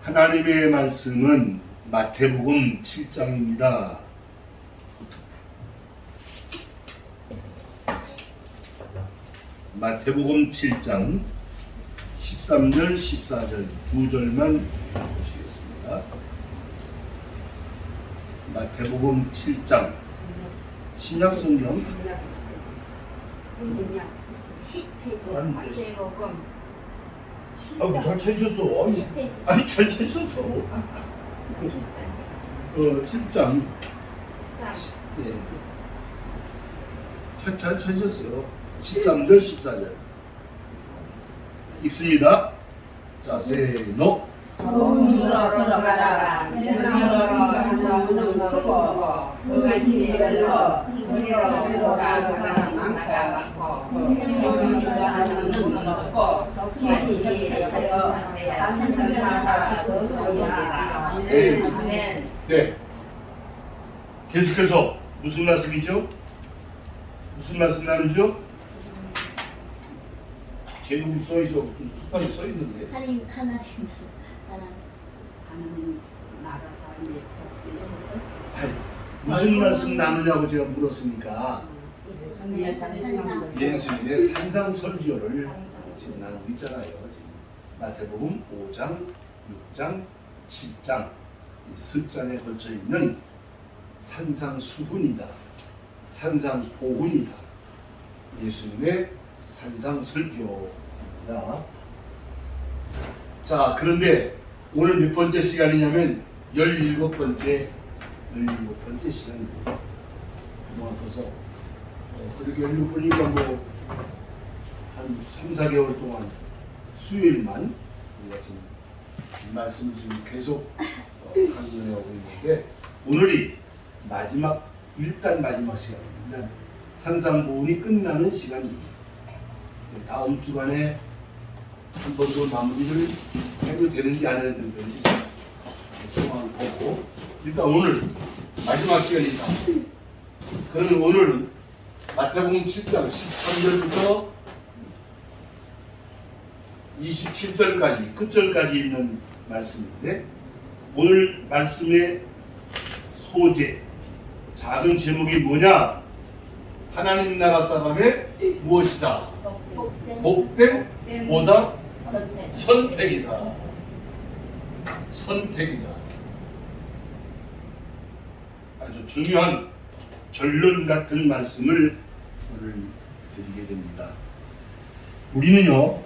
하나님의 말씀은 마태복음 7장입니다. 마태복음 7장 13절, 14절 두 절만 보시겠습니다. 마태복음 7장 신약성경 10페이지 마태복음 잘 찾으셨어. 10페이지 아니 잘 찾으셨어. 7장 예. 잘 찾으셨어요. 13절, 14절 읽습니다. 자, 세노. 소문으로 들어가다가 유명한 크고 그같이 별로 우리로 들어가는 사람 많고 소문이 하는 놈은 없고 같이 산천사가 저쪽이야. 아멘. 네. 계속해서 무슨 말씀이죠? 무슨 말씀 나누죠? 제목이 써있어, 수판에 써있는데. 하나님 하나님 나라 사이에 아니, 무슨 말씀 나누냐고 제가 물었으니까 예수님의 산상설교를 지금 나누고 있잖아요. 마태복음 5장, 6장, 7장 이 습장에 걸쳐 있는 산상수훈이다, 산상보훈이다, 예수님의 산상설교다. 자, 그런데 오늘 몇 번째 시간이냐면 17번째 시간입니다. 그동안 벌써 그렇게 17번이니까 뭐 한 3, 4개월 동안 수요일만 우리가 지금 이 말씀을 지금 계속 강론해오고 있는데 오늘이 일단 마지막 시간입니다. 산상보훈이 끝나는 시간입니다. 다음 주간에 한 번 더 마무리를 해도 되는지 안 해도 되는지 상황을 보고 일단 오늘 마지막 시간이다. 그러면 오늘은 마태복음 7장 13절부터 27절까지 끝절까지 있는 말씀인데 오늘 말씀의 소재 작은 제목이 뭐냐? 하나님 나라 사람의 무엇이다? 복됨 보다 선택이다. 아주 중요한 결론 같은 말씀을 오늘 드리게 됩니다. 우리는요,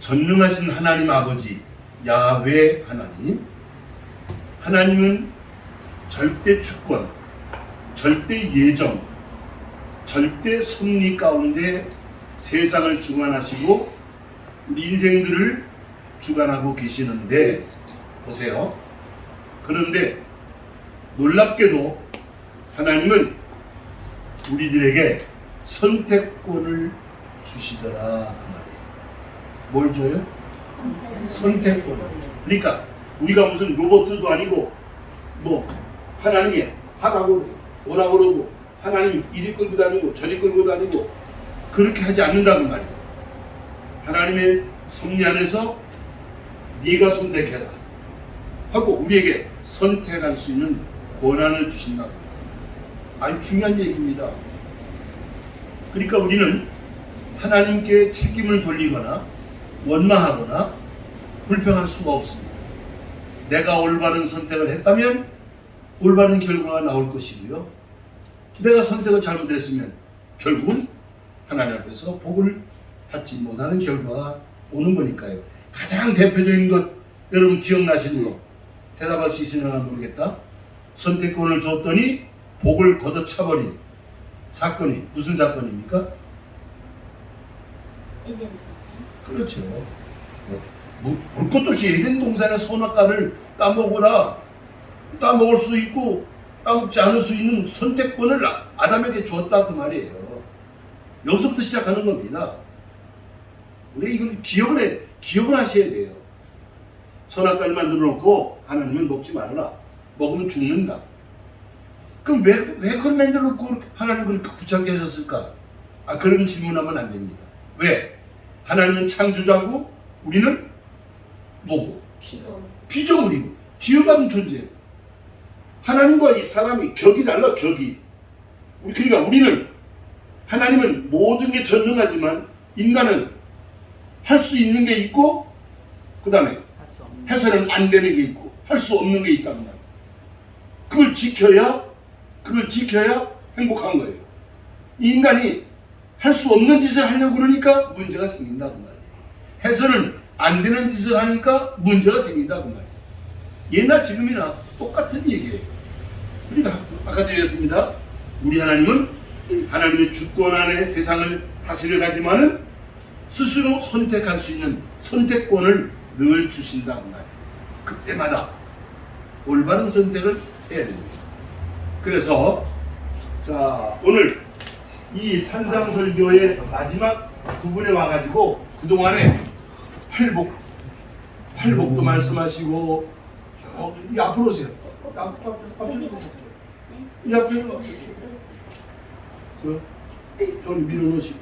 전능하신 하나님 아버지 야훼 하나님은 절대 주권, 절대 예정, 절대 섭리 가운데 세상을 주관하시고 우리 인생들을 주관하고 계시는데 보세요. 그런데 놀랍게도 하나님은 우리들에게 선택권을 주시더라 그 말이에요. 뭘 줘요? 선택권을. 그러니까 우리가 무슨 로봇도 아니고 뭐 하나님이 하라고 오라고 그러고 하나님이 이리 끌고 다니고 저리 끌고 다니고 그렇게 하지 않는다는 말이에요. 하나님의 섭리 안에서 네가 선택해라 하고 우리에게 선택할 수 있는 권한을 주신다고. 아주 중요한 얘기입니다. 그러니까 우리는 하나님께 책임을 돌리거나 원망하거나 불평할 수가 없습니다. 내가 올바른 선택을 했다면 올바른 결과가 나올 것이고요. 내가 선택을 잘못했으면 결국은 하나님 앞에서 복을 받지 못하는 결과가 오는 거니까요. 가장 대표적인 것 여러분 기억나시는 거 대답할 수 있으려나 모르겠다. 선택권을 줬더니 복을 걷어차버린 사건이 무슨 사건입니까? 에덴 그렇죠. 볼 것도 없이 에덴 동산의 선악과를 따먹을 수 있고 따먹지 않을 수 있는 선택권을 아담에게 줬다 그 말이에요. 여기서부터 시작하는 겁니다. 우리 이걸 기억을 하셔야 돼요. 선악과를 만들어 놓고 하나님은 먹지 말아라. 먹으면 죽는다. 그럼 왜 그걸 만들어 놓고 하나님 그렇게 귀찮게 하셨을까? 그런 질문하면 안 됩니다. 왜? 하나님은 창조자고 우리는 뭐고? 피조. 피조물이고 지어받은 존재예요. 하나님과 이 사람이 격이 달라, 격이. 그러니까 우리는 하나님은 모든 게 전능하지만 인간은 할 수 있는 게 있고 그 다음에 해서는 안 되는 게 있고 할 수 없는 게 있단 말이에요. 그걸 지켜야 행복한 거예요. 이 인간이 할 수 없는 짓을 하려고 그러니까 문제가 생긴다고 말이에요. 해서는 안 되는 짓을 하니까 문제가 생긴다고 말이에요. 예나 지금이나 똑같은 얘기예요. 그러니까 아까도 얘기했습니다. 우리 하나님은 하나님의 주권 안에 세상을 다스려 가지만은 스스로 선택할 수 있는 선택권을 늘 주신다고 말이에요. 그때마다 올바른 선택을 해야 됩니다. 그래서 자 오늘 이 산상설교의 마지막 부분에 와가지고 그동안에 팔복도 말씀하시고 이 앞으로 오세요. 이 앞으로 좀 밀어놓으시고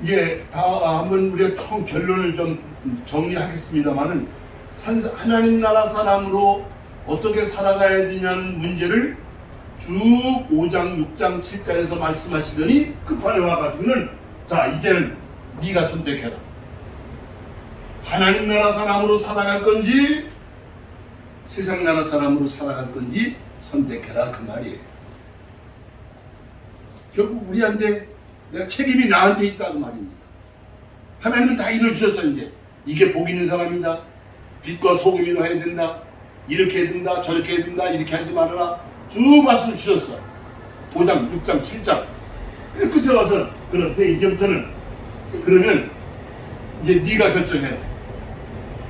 이게 한번 우리가 총 결론을 좀 정리하겠습니다만은 하나님 나라 사람으로 어떻게 살아가야 되냐는 문제를 쭉 5장, 6장, 7장에서 말씀하시더니 끝판에 와가지고는 자 이제는 네가 선택해라. 하나님 나라 사람으로 살아갈 건지 세상 나라 사람으로 살아갈 건지 선택해라 그 말이에요. 결국 우리한테 내가 책임이 나한테 있다고 말입니다. 하나님은 다 이루어주셨어. 이제 이게 복 있는 사람이다. 빛과 소금이로 해야 된다. 이렇게 해야 된다. 저렇게 해야 된다. 이렇게 하지 말아라. 쭉 말씀 주셨어. 5장, 6장, 7장. 끝에 와서 그런데 이제부터는 그러면 이제 네가 결정해라.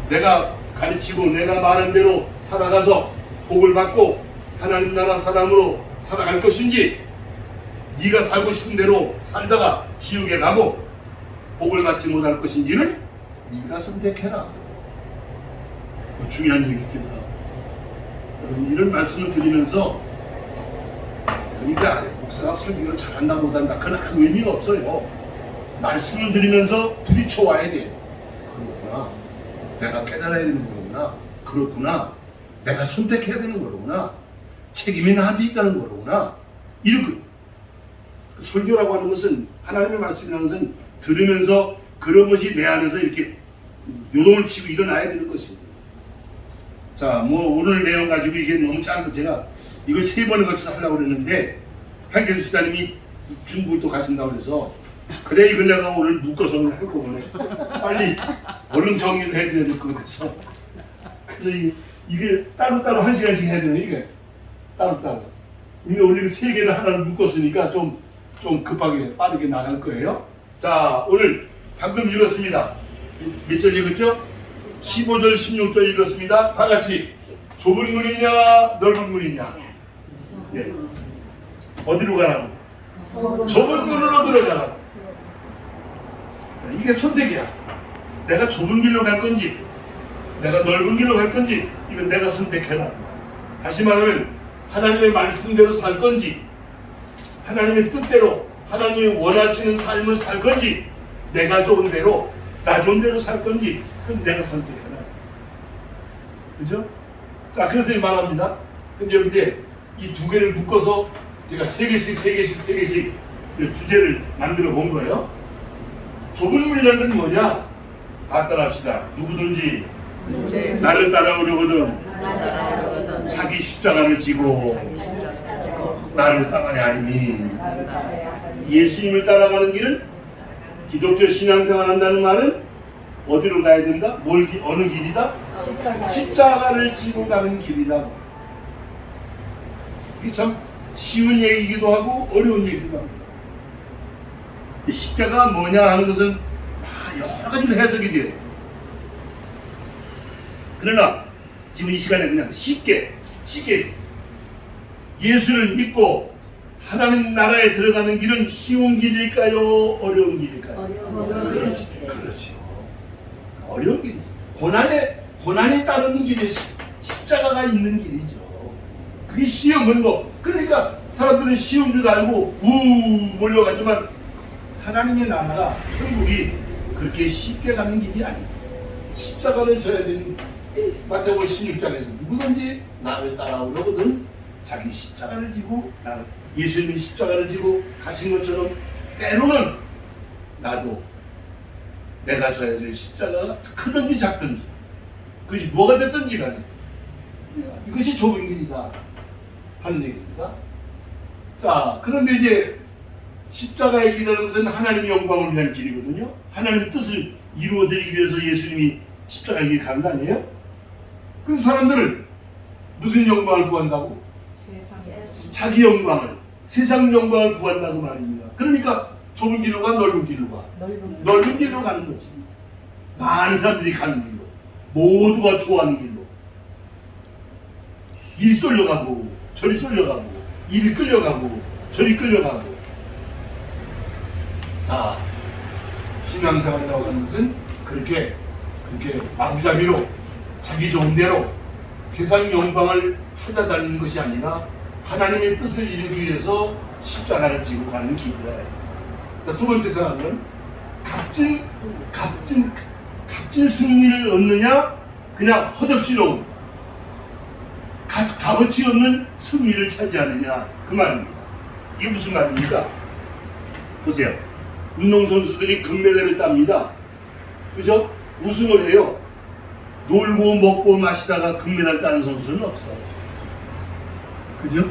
내가 가르치고 내가 말한 대로 살아가서 복을 받고 하나님 나라 사람으로 살아갈 것인지 네가 살고 싶은 대로 살다가 지옥에 가고 복을 받지 못할 것인지를 네가 선택해라. 중요한 얘기입니다. 여러분 이런 말씀을 드리면서 그러니까 목사가 설교를 잘한다 못한다 그건 아무 의미가 없어요. 말씀을 드리면서 부딪혀 와야 돼. 그렇구나. 내가 깨달아야 되는 거구나. 그렇구나. 내가 선택해야 되는 거구나. 책임이 나한테 있다는 거구나. 이렇게 설교라고 하는 것은 하나님의 말씀이라는 것은 들으면서 그런 것이 내 안에서 이렇게 요동을 치고 일어나야 되는 것입니다. 자, 뭐 오늘 내용 가지고 이게 너무 짧고 제가 이걸 3번에 걸쳐서 하려고 그랬는데 한경수 집사님이 중국을 또 가신다고 그래서 그래 이걸 내가 오늘 묶어서 할 거구나. 빨리 얼른 정리를 해야 될 것 같아서 그래서 이게 따로따로 1시간씩 해야 되는 이게 따로따로 우리가 원래 3개를 하나를 묶었으니까 좀 급하게 빠르게 나갈 거예요. 자 오늘 방금 읽었습니다. 몇 절 읽었죠? 15절 16절 읽었습니다. 다 같이 좁은 문이냐 넓은 문이냐 네. 어디로 가라고? 좁은 문으로 들어가라고. 이게 선택이야. 내가 좁은 길로 갈 건지 내가 넓은 길로 갈 건지 이건 내가 선택해라. 다시 말하면 하나님의 말씀대로 살 건지 하나님의 뜻대로 하나님이 원하시는 삶을 살 건지 내가 좋은 대로 나 좋은 대로 살 건지 그건 내가 선택해라. 그죠? 자 그래서 말합니다. 근데 이제 이 2개를 묶어서 제가 3개씩 주제를 만들어 본 거예요. 좁은 문이라는 건 뭐냐? 다 따라합시다. 누구든지 나를 따라오려거든 자기 십자가를 지고 나를 따라야 하리니. 예수님을 따라가는 길은 기독교 신앙생활 한다는 말은 어디로 가야 된다? 어느 길이다? 십자가를 지고 가는 길이다. 이게 참 쉬운 얘기이기도 하고 어려운 얘기도 합니다. 이 십자가가 뭐냐 하는 것은 여러 가지로 해석이 돼요. 그러나 지금 이 시간에 그냥 쉽게 예수를 믿고 하나님 나라에 들어가는 길은 쉬운 길일까요? 어려운 길일까요? 그렇죠. 어려운 길이죠. 고난에 따르는 길이 십자가가 있는 길이죠. 그게 시험은 그러니까 사람들은 쉬운 줄 알고 몰려가지만 하나님의 나라가 천국이 그렇게 쉽게 가는 길이 아니에요. 십자가를 져야 되는 마태복음 16장에서 누구든지 나를 따라오려거든 자기 십자가를 지고 나를 예수님이 십자가를 지고 가신 것처럼 때로는 나도 내가 져야 될 십자가가 크든지 작든지 그것이 뭐가 됐든지 간에 이것이 좁은 길이다 하는 얘기입니다. 자, 그런데 이제 십자가의 길이라는 것은 하나님의 영광을 위한 길이거든요. 하나님의 뜻을 이루어드리기 위해서 예수님이 십자가의 길을 간 거 아니에요? 그 사람들은 무슨 영광을 구한다고? 자기 영광을, 세상 영광을 구한다고 말입니다. 그러니까 좁은 길로 가, 넓은 길로 가. 넓은 길로 가는 거지. 많은 사람들이 가는 길로, 모두가 좋아하는 길로. 일 쏠려가고 저리 쏠려가고 일이 끌려가고 저리 끌려가고. 자, 신앙생활이라고 하는 것은 그렇게 마구잡이로 자기 좋은 대로 세상 영광을 찾아다니는 것이 아니라 하나님의 뜻을 이루기 위해서 십자가를 지고 가는 길이라. 그러니까 두 번째 사람은 값진 승리를 얻느냐, 그냥 헛없이로 값어치 없는 승리를 차지하느냐, 그 말입니다. 이게 무슨 말입니까? 보세요. 운동선수들이 금메달을 땁니다. 그죠? 우승을 해요. 놀고 먹고 마시다가 금메달 따는 선수는 없어요. 그죠?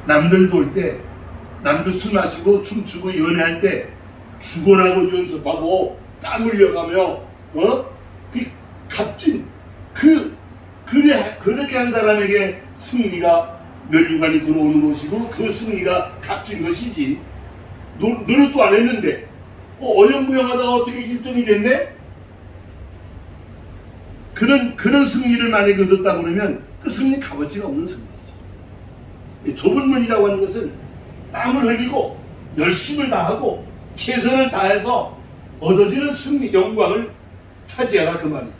남들 돌 때, 남들 술 마시고 춤추고 연애할 때 죽어나고 연습하고 땀 흘려가며 값진 그렇게 한 사람에게 승리가 면류관이 들어오는 것이고 그 승리가 값진 것이지. 노력도 안 했는데 어영부영하다가 어떻게 1등이 됐네? 그런 승리를 만약에 얻었다 그러면 그 승리 값어치가 없는 승리죠. 좁은 문이라고 하는 것은 땀을 흘리고 열심을 다하고 최선을 다해서 얻어지는 승리, 영광을 차지하라, 그 말이죠.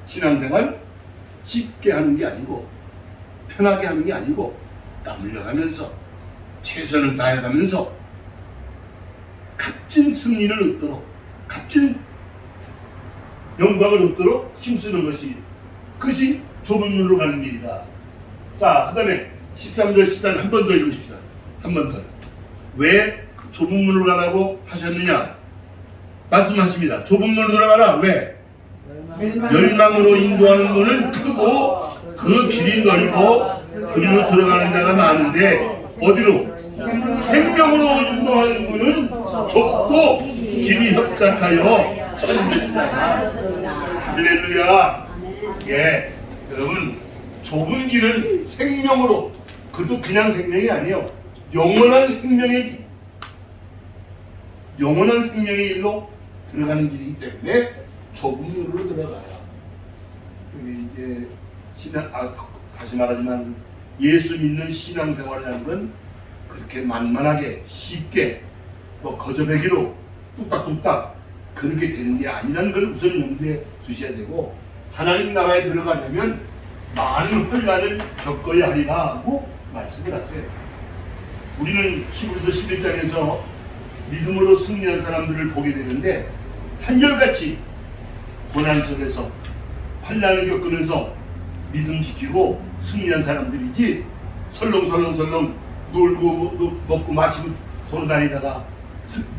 신앙생활 쉽게 하는 게 아니고 편하게 하는 게 아니고 땀 흘려가면서 최선을 다해가면서 값진 승리를 얻도록, 값진 영광을 얻도록 힘쓰는 그것이 좁은 문으로 가는 길이다. 자, 그 다음에 13절 14절 한 번 더 읽으십시다. 한 번 더. 왜 좁은 문으로 가라고 하셨느냐? 말씀하십니다. 좁은 문으로 들어가라. 왜? 멸망으로 인도하는 문은 크고 그 길이 넓고 그리로 들어가는 자가 많은데 어디로? 생명으로 인도하는 문은 좁고 길이 협착하여 천리자가. 할렐루야. 예, 여러분, 좁은 길은 생명으로, 그것도 그냥 생명이 아니에요. 영원한 생명의 일로 들어가는 길이기 때문에 좁은 문으로 들어가야. 여기 이제 다시 말하지만 예수 믿는 신앙생활이라는 건 그렇게 만만하게 쉽게 거저배기로 뚝딱뚝딱 그렇게 되는 게 아니라는 걸 우선 염두에 두셔야 되고, 하나님 나라에 들어가려면 많은 혼란을 겪어야 하리라 하고 말씀을 하세요. 우리는 히브리서 11장에서 믿음으로 승리한 사람들을 보게 되는데 한결같이 고난 속에서 환난을 겪으면서 믿음 지키고 승리한 사람들이지, 설렁설렁 놀고 먹고 마시고 돌아다니다가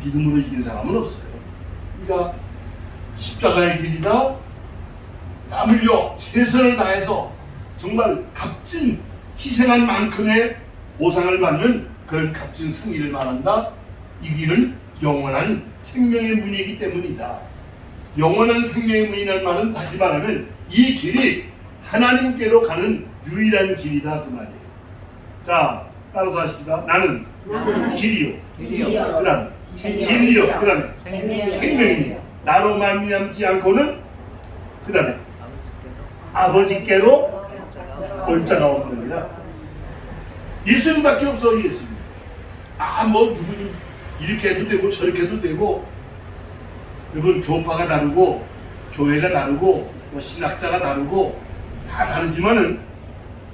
믿음으로 이긴 사람은 없어요. 그러니까 십자가의 길이다, 땀 흘려 최선을 다해서 정말 값진 희생한 만큼의 보상을 받는 그런 값진 승리를 말한다. 이 길은 영원한 생명의 문이기 때문이다. 영원한 생명의 문이라는 말은 다시 말하면 이 길이 하나님께로 가는 유일한 길이다, 그 말이에요. 자, 따라서 하십시다. 나는 길이요. 그 다음에 진리요. 그 다음에 생명이니 나로 말미암지 않고는 그 다음에 아버지께로 볼 자가 없느니라. 예수님밖에 없어. 예수님. 누구는 이렇게 해도 되고 저렇게 해도 되고, 여러분, 교파가 다르고 교회가 다르고 신학자가 다르고 다 다르지만은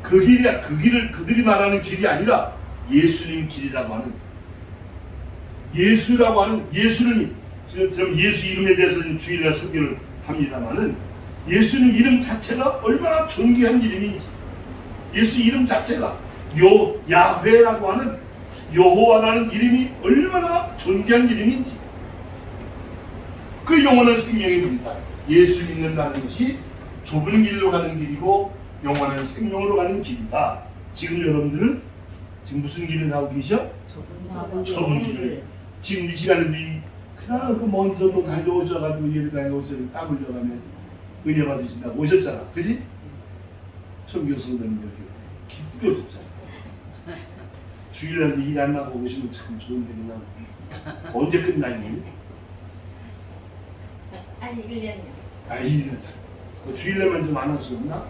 그 길이야. 그 길을 그들이 말하는 길이 아니라 예수님 길이라고 하는, 예수라고 하는 예수를 지금 예수 이름에 대해서 주일날 소개를 합니다만은 예수님 이름 자체가 얼마나 존귀한 이름인지, 예수 이름 자체가 야훼라고 하는 여호와라는 이름이 얼마나 존귀한 이름인지, 그 영원한 생명입니다. 예수 믿는다는 것이 좁은 길로 가는 길이고 영원한 생명으로 가는 길이다. 지금 여러분들은 지금 무슨 길을 가고 계셔? 좁은 길을. 지금 이 시간에 그냥 그먼 데서 또 달려오셔가지고 예배당에 오셔서 땀 흘려가면 은혜 받으신다고 오셨잖아. 그지? 청교 성도님 이렇게 기쁘게 오셨잖아. 주일날 일 안 나고 오시면 참 좋은데 그냥 언제 끝나니? 아직 1년이요. 이런 그 주일날만 좀 안 할 수 없나?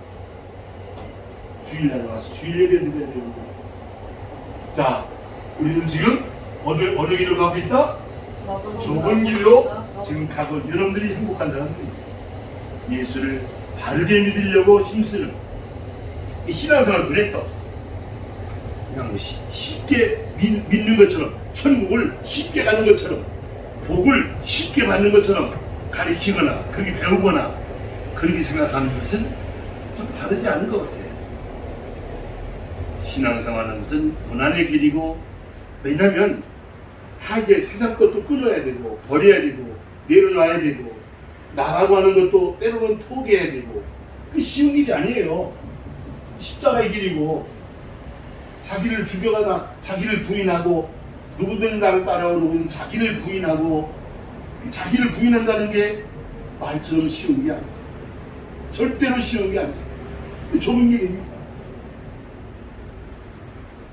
주일날 와서 주일 예배 드려야 되는데. 자, 우리는 지금 어느 길로 가고 있다? 좁은 길로 지금 가고, 여러분들이 행복한 사람들이 예수를 바르게 믿으려고 힘쓰는 이 신앙생활 그랬다. 그냥 쉽게 믿는 것처럼, 천국을 쉽게 가는 것처럼, 복을 쉽게 받는 것처럼 가르치거나 그렇게 배우거나 그렇게 생각하는 것은 좀 바르지 않은 것 같아요. 신앙생활하는 것은 고난의 길이고, 왜냐하면 다 이제 세상 것도 끊어야 되고 버려야 되고 내려놔야 되고 나라고 하는 것도 때로는 포기해야 되고, 그 쉬운 일이 아니에요. 십자가의 길이고, 자기를 죽여가나 자기를 부인하고, 누구든 나를 따라오는 자기를 부인하고, 자기를 부인한다는 게 말처럼 쉬운 게 아니에요. 절대로 쉬운 게 아니에요. 좁은 길입니다.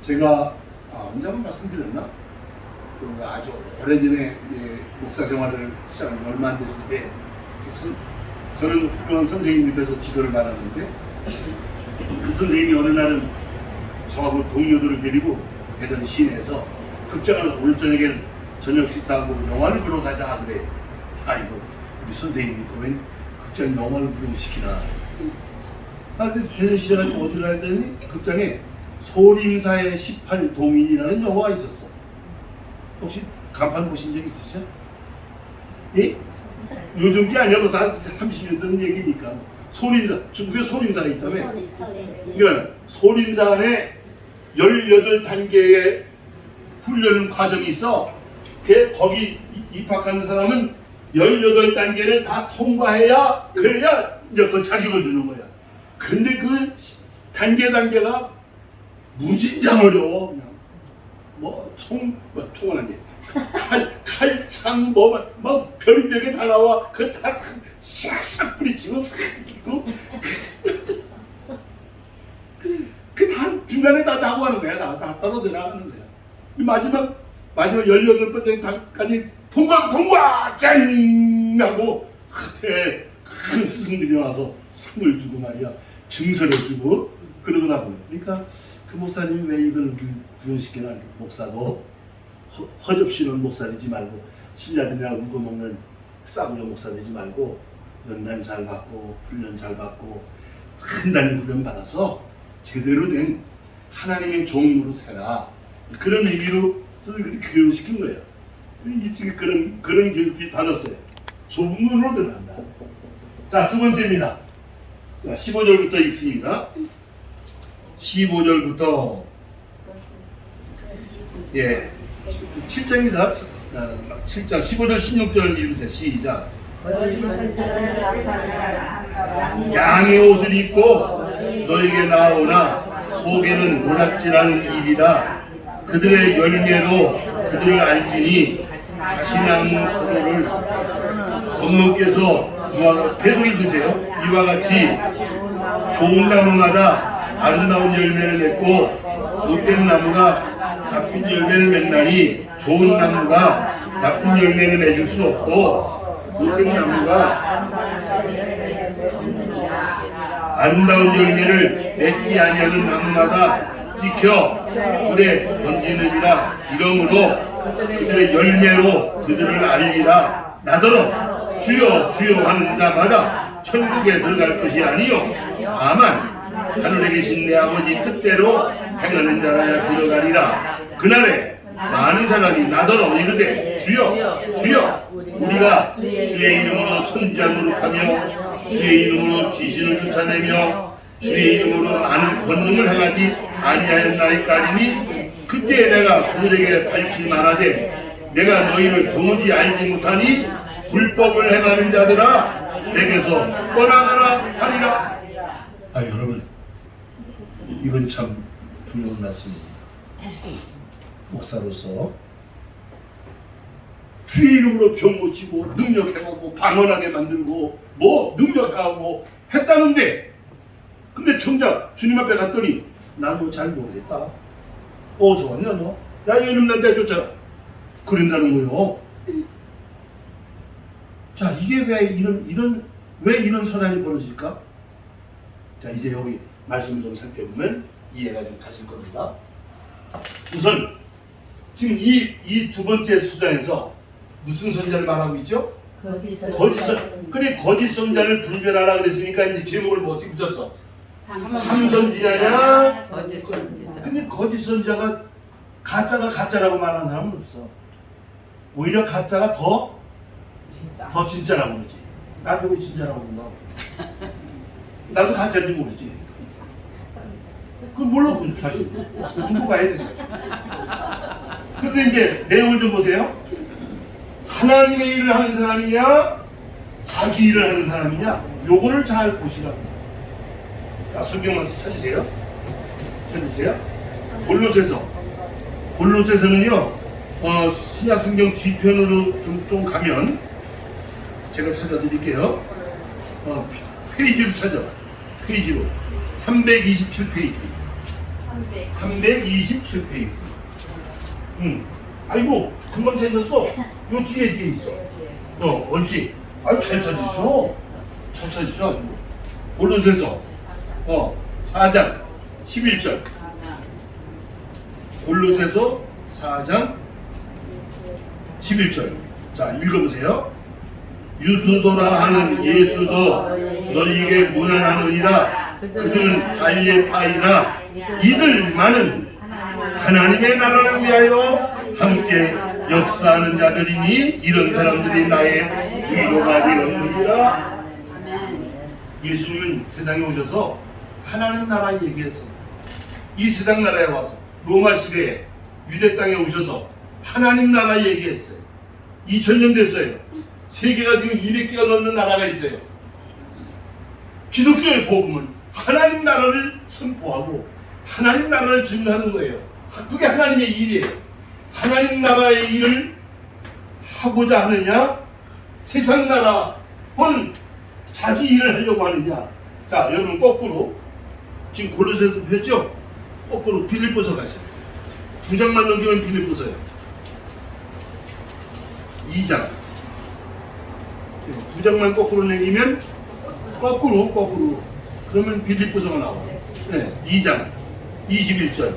제가 언제 한번 말씀드렸나? 아주 오래전에 목사 생활을 시작한 지 얼마 안 됐을 때 저는 훌륭한 선생님이 돼서 지도를 받았는데, 그 선생님이 어느 날은 저하고 동료들을 데리고 대전 시내에서 극장을, 오늘 저녁에는 저녁 식사하고 영화를 보러 가자 그래. 아이고 우리 선생님이 또 웬 극장 영화를 구경시키나. 대전 시내 가지고 어디를 갔더니 극장에 소림사의 18동인이라는 영화가 있었어. 혹시 간판 보신 적 있으시죠? 예? 요즘 게 아니고 30년 전 얘기니까. 소림사, 중국에 소림사가 있다며. 그러니까 소림사 안에 18단계의 훈련 과정이 있어. 거기 입학하는 사람은 18단계를 다 통과해야, 그래야 이제 그 자격을 주는 거야. 근데 그 단계가 무진장 어려워. 그냥 총은 아니야. 칼창 막 별의별게 다 나와. 그 다 싹싹 뿌리치고 싹이고 그 다 중간에 다 나고 하는 거야. 다 떨어져라 하는 거야. 마지막 18번째까지 통과 짠 하고 그때 큰 스승들이 와서 상을 주고 말이야, 증서를 주고 그러더라고요. 그러니까 그 목사님이 왜 이걸 구현시켜라. 목사도 허접시는 목사 되지 말고, 신자들이랑 울고먹는 싸구려 목사 되지 말고, 연단 잘 받고 훈련 잘 받고 단단히 훈련 받아서 제대로 된 하나님의 종으로 살아. 그런 의미로 저를 교육시킨 거예요. 일찍 그런 교육이 받았어요. 좁은 문으로 들어간다. 자, 두 번째입니다. 15절부터 있습니다. 15절부터 7장입니다. 7장 15절 16절 읽으세요. 시작. 양의 옷을 입고 너에게 나오나 속에는 노략질하는 일이라. 그들의 열매로 그들을 알지니 가시나무 포도를 어머니께서 계속 읽으세요. 이와 같이 좋은 나무마다 아름다운 열매를 맺고 못된 나무가 나쁜 열매를 맺나니, 좋은 나무가 나쁜 열매를 맺을 수 없고 못된 나무가 아름다운 열매를 맺지 아니하는 나무마다 지켜 불에 던지느니라. 이러므로 그들의 열매로 그들을 알리라. 나더러 주여 주여 하는 자마다 천국에 들어갈 것이 아니요 다만 하늘에 계신 내 아버지 뜻대로 행하는 자라야 들어가리라. 그날에 많은 사람이 나더러 이르되 주여 주여 우리가 주의 이름으로 선지한 노릇하며 주의 이름으로 귀신을 쫓아내며 주의 이름으로 많은 권능을 행하지 아니하였나이까리니 그때 내가 그들에게 밝히 말하되 내가 너희를 도무지 알지 못하니 불법을 행하는 자들아 내게서 떠나가라 하리라. 아 여러분 이건 참 두려운 말씀입니다. 목사로서 주의 이름으로 병 고치고 능력해가고 방언하게 만들고 뭐 능력하고 했다는데 근데 정작 주님 앞에 갔더니 난 뭐 잘 모르겠다. 어디서 왔냐 너? 야 이놈 난 내쫓아라. 그런다는 거요. 자 이게 왜 이런 선한이 벌어질까? 자 이제 여기 말씀을 좀 살펴보면 이해가 좀 가실 겁니다. 우선 지금 이 두 번째 수장에서 무슨 선자를 말하고 있죠? 거짓 선자를 분별하라 그랬으니까 이제 제목을 뭐 어떻게 붙였어? 참선지자냐? 거짓 선지자. 근데 거짓 선자가 가짜가 가짜라고 말하는 사람은 없어. 오히려 가짜가 더 진짜라고 그러지. 나도 왜 진짜라고 그런다고. 나도 가짜인지 모르지. 그건 몰라 사실. 두고 가야 돼 사실. 근데 이제 내용을 좀 보세요. 하나님의 일을 하는 사람이냐 자기 일을 하는 사람이냐 요거를 잘 보시라고. 자, 성경 말씀 찾으세요. 골로새서는요 신약 성경 뒤편으로 좀 가면 제가 찾아드릴게요. 페이지로 찾아. 페이지로 327페이지. 327페이지. 아이고 금방 찾았어. 요 뒤에 있어. 옳지. 아유 잘 찾으셔. 잘 찾으셔 아주. 골로새서 4장 11절. 골로새서 4장 11절. 자 읽어보세요. 유수도라 하는 예수도 너희에게 무난하느니라. 그들은 발레파이나 이들만은 하나님의 나라를 위하여 함께 역사하는 자들이니 이런 사람들이 나의 위로가 되었느니라. 예수님은 세상에 오셔서 하나님 나라 얘기했습니다. 이 세상 나라에 와서 로마 시대에 유대 땅에 오셔서 하나님 나라 얘기했어요. 2000년 됐어요. 세계가 지금 200개가 넘는 나라가 있어요. 기독교의 복음은 하나님 나라를 선포하고 하나님 나라를 증거하는 거예요. 그게 하나님의 일이에요. 하나님 나라의 일을 하고자 하느냐 세상 나라는 자기 일을 하려고 하느냐. 자 여러분 거꾸로 지금 골로새서 폈죠? 거꾸로 빌립보서 가세요. 2장만 넘기면 빌립보서요. 2장 2장만 거꾸로 내기면 거꾸로 그러면 빌립보서가 나와요. 2장 21절.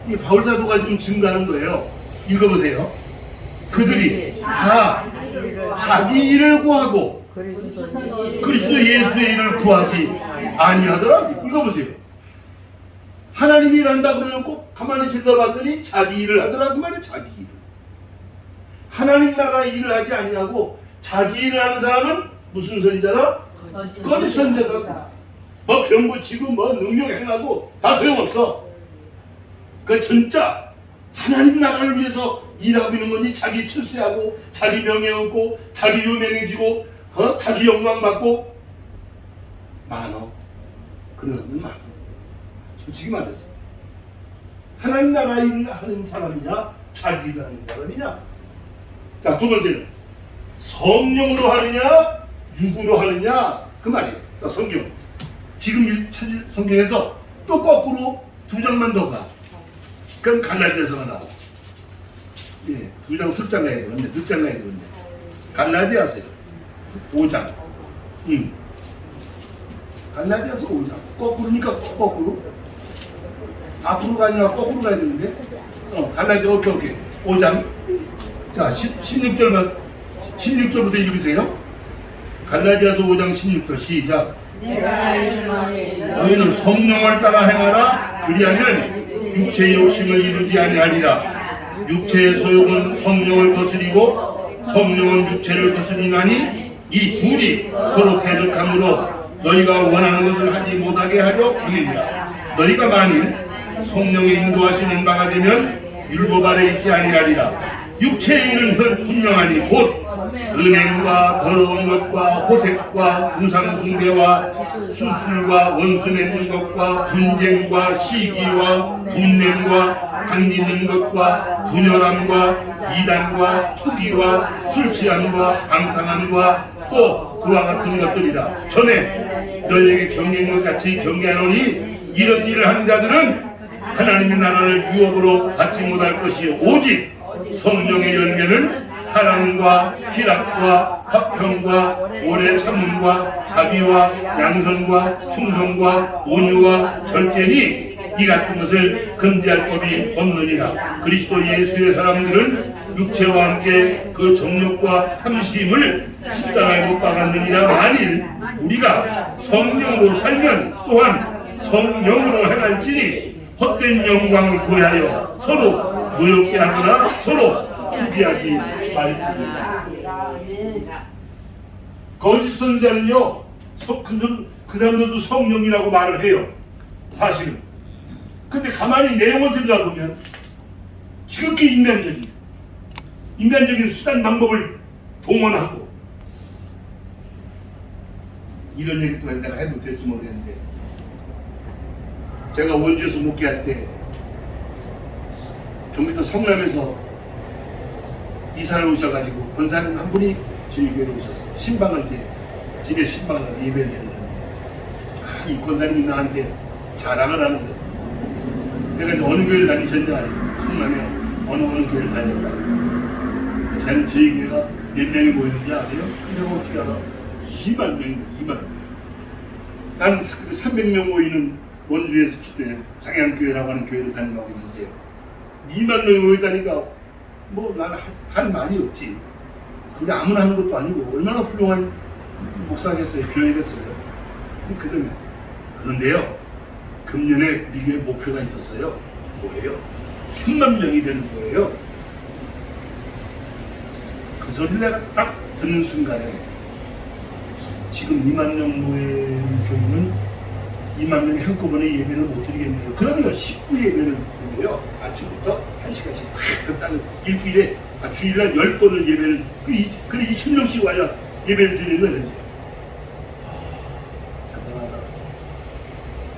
이 바울사도가 지금 증거하는 거예요. 읽어보세요. 그들이 다 자기 일을 구하고 그리스도 예수의 일을 구하지 아니하더라. 읽어보세요. 하나님이 일한다 그러면 꼭 가만히 들여다봤더니 자기 일을 하더라. 그 말은 자기 일. 하나님 나라의 일을 하지 아니하고 자기 일을 하는 사람은 무슨 선지자다? 거짓 선지자다. 뭐 병 고치고 뭐 능력 행하고 다 소용없어. 그 진짜 하나님 나라를 위해서 일하고 있는 거니 자기 출세하고 자기 명예 얻고 자기 유명해지고 자기 영광 받고 많어. 그러면 많어. 솔직히 말해서 하나님 나라 일을 하는 사람이냐 자기 일을 하는 사람이냐. 자, 두 번째는 성령으로 하느냐 육으로 하느냐 그 말이에요. 자, 성경 지금 성경에서 또 거꾸로 2장만 더 가. 그럼 갈라디아서가 나와. 예, 2장 습장 가야 되는데 늑장 가야 되는데 갈라디아서요. 5장. 갈라디아서 5장. 거꾸로니까 거꾸로. 앞으로가 아니라 거꾸로 가야 되는데. 갈라디아 오케이. 5장. 자, 16절부터 읽으세요. 갈라디아서 5장 16절 시작. 너희는 성령을 따라 행하라. 그리하면 육체의 욕심을 이루지 아니하리라. 육체의 소욕은 성령을 거스리고 성령은 육체를 거스리나니 이 둘이 서로 대적함으로 너희가 원하는 것을 하지 못하게 하려 함이니라. 너희가 만일 성령의 인도하시는 바가 되면 율법 아래 있지 아니하리라. 육체의 일은 분명하니 곧 은행과 더러운 것과 호색과 우상숭배와 수술과 원수 맺는 것과 분쟁과 시기와 분냄과 당기는 것과 분열함과 이단과 투기와 술 취함과 방탕함과 또 그와 같은 것들이라. 전에 너희에게 경계한 것 같이 경계하노니 이런 일을 하는 자들은 하나님의 나라를 유업으로 받지 못할 것이요 오직 성령의 열매는 사랑과 희락과 화평과 오래 참음과 자비와 양선과 충성과 온유와 절제니 이 같은 것을 금지할 법이 없느니라. 그리스도 예수의 사람들은 육체와 함께 그 정욕과 탐심을 십자가에 못 박았느니라. 만일 우리가 성령으로 살면 또한 성령으로 행할지니 헛된 영광을 구하여 서로 무욕게 하거나 서로 투기하지 말지니라. 거짓 선자는요, 그 사람들도 성령이라고 말을 해요, 사실은. 근데 가만히 내용을 들여다보면 지극히 인간적인 수단 방법을 동원하고, 이런 얘기도 내가 해도 될지 모르겠는데, 제가 원주에서 목회할 때 경기도 성남에서 이사를 오셔가지고 권사님 한 분이 저희 교회로 오셨어요. 신방을 이제 집에 신방을 가서 예배를 드리는데, 이 권사님이 나한테 자랑을 하는 거예요. 제가 이제 어느 교회를 다니셨는지 알아요. 성남에 어느 교회를 다녔다. 목사님 저희 교회가 몇 명이 모였는지 아세요? 근데 어떻게 알아? 2만 명이 2만 명. 난 300명 모이는 원주에서 장양교회라고 하는 교회를 다니고 있는데 2만 명이 모였다니까 뭐 나는 할 말이 없지. 그게 아무나 하는 것도 아니고 얼마나 훌륭한 목사겠어요, 교회겠어요. 그런데요, 금년에 우리 교회 목표가 있었어요. 뭐예요? 3만 명이 되는 거예요. 그 소리를 내가 딱 듣는 순간에 지금 2만 명 모인 교회는 2만 명이 한꺼번에 예배를 못 드리겠네요. 그러면 19예배를 드려요. 아침부터 1시간씩 탁 듣다는 일주일에 주일날 10번을 예배를, 그래 2,000명씩 와야 예배를 드리는 거예요. 대단하다.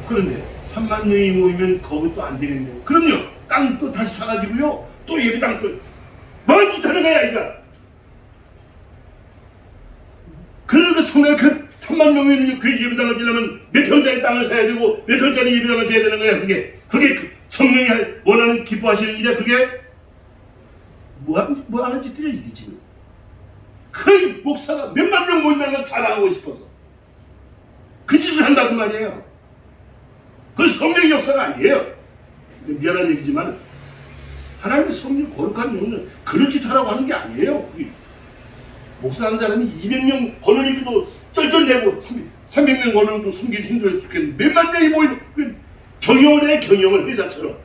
그런데 3만 명이 모이면 그것도 안 되겠네요. 그럼요, 땅 또 다시 사가지고요, 또 예배당 또 뭔 짓 하는 거야 이거. 그러니까 성날 그 3만 명이 그 예배당을 지려면 몇 평짜리 땅을 사야 되고 몇 평짜리 예배당을 지어야 되는 거야. 그게 성령이 원하는 기뻐하시는 일이야. 그게 뭐 하는 짓들이야 이게 지금. 그 목사가 몇만 명 모인다는 걸 자랑하고 싶어서 그 짓을 한다고 말이에요. 그건 성령의 역사가 아니에요. 미안한 얘기지만 하나님의 성령 거룩한 영은 그런 짓 하라고 하는 게 아니에요. 목사 한 사람이 200명 거느리기도 쩔쩔내고 300명 거느리기도 숨기기 힘들어 죽겠는데 몇만 명이 모이는 경영을 해, 경영을 회사처럼.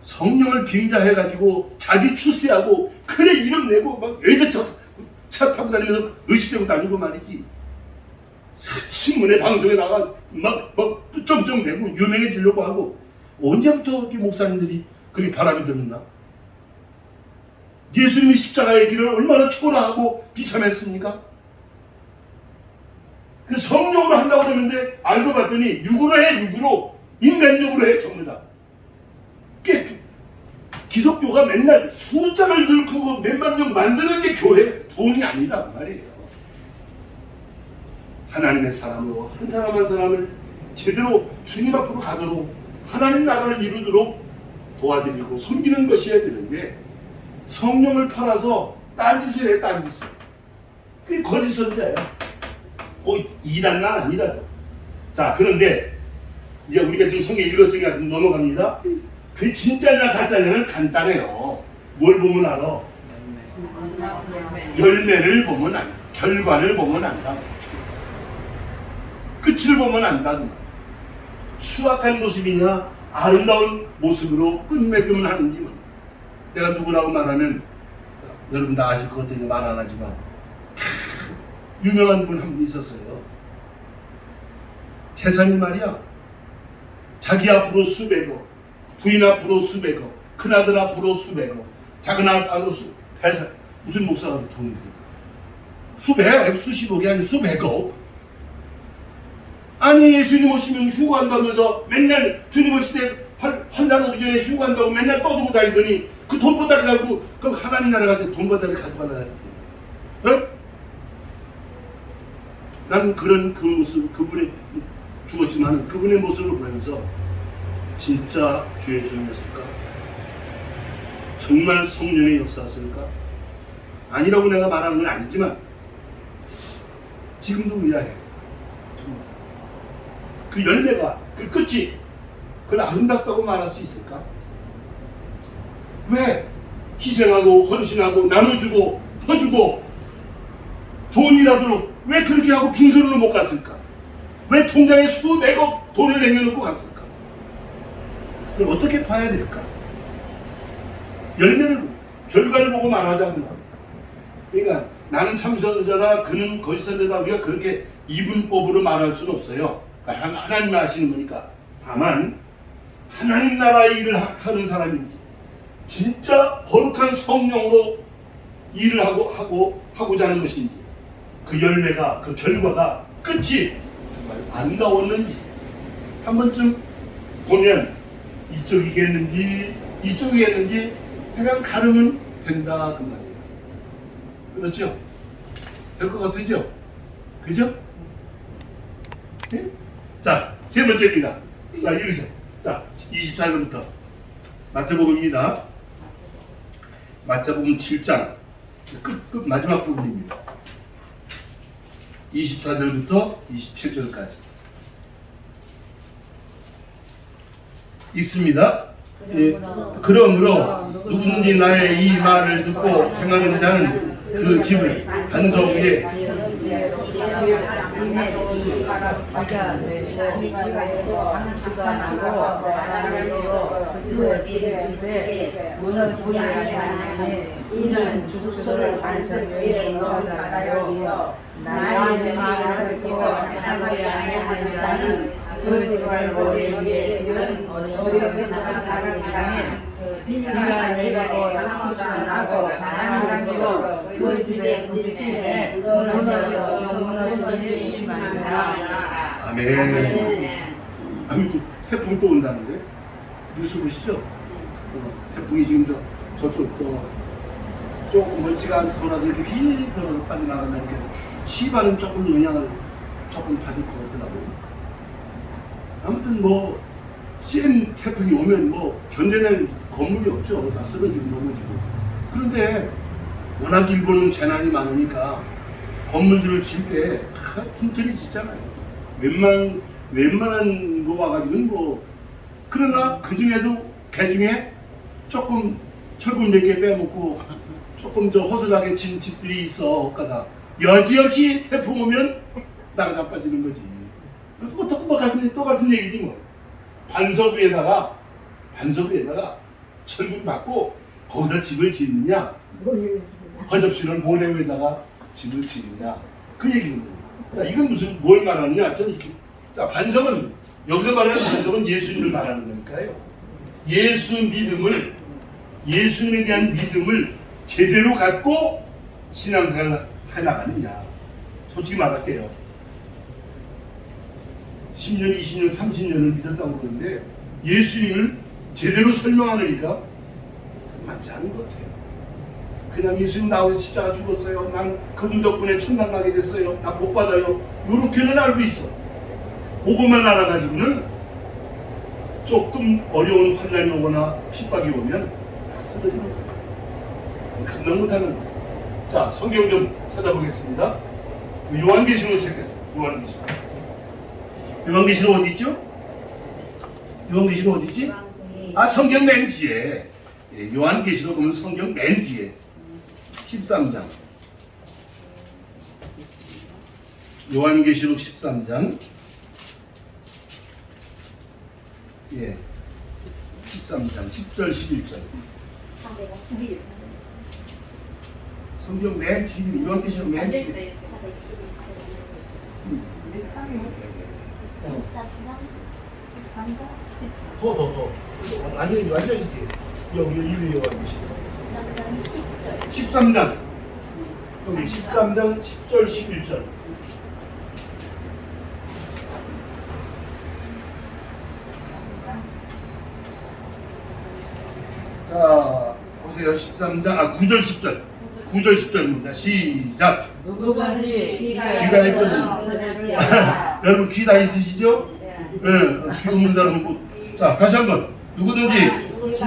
성령을 빙자해가지고 자기 출세하고 그래 이름 내고 막 애들 차 타고 다니면서 의시되고 다니고 말이지. 신문에 방송에 나가 막 쩡쩡대고 유명해지려고 하고. 언제부터 이렇게 목사님들이 그렇게 바람이 들었나? 예수님이 십자가의 길을 얼마나 초라하고 비참했습니까? 그 성령으로 한다고 그러는데 알고 봤더니 육으로 해, 육으로. 인간적으로 해, 전부 다. 기독교가 맨날 숫자를 늘고 몇만 명 만드는 게 교회 부흥이 아니다 그 말이에요. 하나님의 사람으로 한 사람 한 사람을 제대로 주님 앞으로 가도록 하나님 나라를 이루도록 도와드리고 섬기는 것이어야 되는데 성령을 팔아서 딴짓을 해, 딴짓을. 그게 거짓 선자예요. 이단만 아니라도. 자, 그런데 이제 우리가 지금 성경 읽었으니까 좀 넘어갑니다. 그 진짜냐 가짜냐는 간단해요. 뭘 보면 알아? 열매를 보면 안다. 결과를 보면 안다. 끝을 보면 안다. 추악한 모습이냐 아름다운 모습으로 끝맺음을 하는지. 내가 누구라고 말하면 여러분 다 아실 것 같으니 말 안 하지만 유명한 분 한 분 있었어요. 재산이 말이야 자기 앞으로 수백억, 부인 앞으로 수백억, 큰아들 앞으로 수백억, 작은 아들 앞으로 회사 무슨 목사가 돈이 수백, 수십억이 아니고 수백억. 아니 예수님 오시면 휴가한다면서 맨날 주님 오실 때 환난 오기 전에 휴가한다고 맨날 떠들고 다니더니 그 돈보따리 가지고 그럼 하나님 나라 갈 때 돈보따리 가져가나? 어? 나는 그런 그 모습, 그분이 죽었지만 그분의 모습을 보면서 진짜 주의 종이었을까? 정말 성령의 역사였을까? 아니라고 내가 말하는 건 아니지만 지금도 의아해. 그 열매가, 그 끝이 그걸 아름답다고 말할 수 있을까? 왜 희생하고 헌신하고 나눠주고 퍼주고 좋은 일 하도록 왜 그렇게 하고 빈손으로 못 갔을까? 왜 통장에 수백억 돈을 내려놓고 갔을까? 그걸 어떻게 봐야 될까? 열매를, 결과를 보고 말하자는 말이야. 그러니까 나는 참선자다, 그는 거짓선자다, 우리가 그렇게 이분법으로 말할 수는 없어요. 그러니까 하나님이 아시는 거니까. 다만 하나님 나라의 일을 하는 사람인지 진짜 거룩한 성령으로 일을 하고자 하는 것인지 그 열매가, 그 결과가, 끝이 정말 아름다웠는지 한 번쯤 보면 이쪽이겠는지 이쪽이겠는지 그냥 가르면 된다 그 말이에요. 그렇죠? 될 것 같으죠? 그죠? 네? 자, 세 번째입니다. 자, 여기서 자, 24절부터 마태복음입니다. 마태복음 7장 끝 마지막 부분입니다. 24절부터 27절까지 읽습니다. 예, 그러므로 누구든지 나의 이 말을 듣고 행하는 자는 그 집을 반석 위에 이는 주소를 반석 위에 넣어달라요. 나의 말을 듣고 행하지 아니하는 자는 그 집을 모래 위에 지은 어디서 사는 땅에 비가 내리고 창수가 나고 바람이 불고 그 집에 부딪히매 무너지는 심하니라. 아멘. 아유, 또 태풍 또 온다는데 뉴스 보시죠? 태풍이 지금 저쪽 조금 멀지가 않게 돌아서 이렇게 휘 돌아서 빠져나간다는 게 시바는 조금 영향을 조금 받을 것 같더라고요. 아무튼 뭐 센 태풍이 오면 뭐 견뎌낼 건물이 없죠. 다 쓰러지고 넘어지고. 그런데 워낙 일본은 재난이 많으니까 건물들을 질 때 다 튼튼히 짓잖아요. 웬만한 거 와가지고는 뭐 그러나 그 중에도 개중에 조금 철근 몇 개 빼먹고 조금 저 허술하게 진 집들이 있어. 가다 여지없이 태풍 오면 나가 자빠지는 거지. 그래서 또 같은 얘기지 뭐. 반석 위에다가 철근 받고 거기다 집을 짓느냐, 허접시는 모래 위에다가 집을 짓느냐 그 얘기거든요. 자, 이건 뭘 말하느냐? 저는 이렇게. 자, 반석은 여기서 말하는 반석은 예수님을 말하는 거니까요. 예수님에 대한 믿음을 제대로 갖고 신앙생활을 해나가느냐. 솔직히 말할게요. 10년, 20년, 30년을 믿었다고 그러는데 예수님을 제대로 설명하느니까 맞지 않은 것 같아요. 그냥 예수님 나와서 십자가 죽었어요. 난 그분 덕분에 천당 가게 됐어요. 나 복 받아요. 요렇게는 알고 있어. 그것만 알아가지고는 조금 어려운 환난이 오거나 핍박이 오면 쓰러지는 거예요. 감당 못하는 거예요. 자, 성경 좀 찾아보겠습니다. 요한계시록을 찾겠습니다. 요한계시록 어디 있죠? 요한계시록 어디 있지? 아, 성경 맨 뒤에. 예, 요한계시록 보면 성경 맨 뒤에 13장. 요한계시록 13장. 예. 13장 10절 11절. 내가 11. 성경 맨 뒤에 요한계시록 맨 뒤에. 411. 몇 장이요? 13장? 13장? 14. 더. 완전히 뒤에. 여기 이외 요한계시록. 13장이 10절. 13장. 여기 13장 10절 11절. 자, 보세요. 13장 9절 10절. 9절 10절입니다. 시작. 누구든지 귀가 있거든. 여러분 귀 다 있으시죠? 네. 귀 없는 사람은 뭐. 자, 다시 한번. 누구든지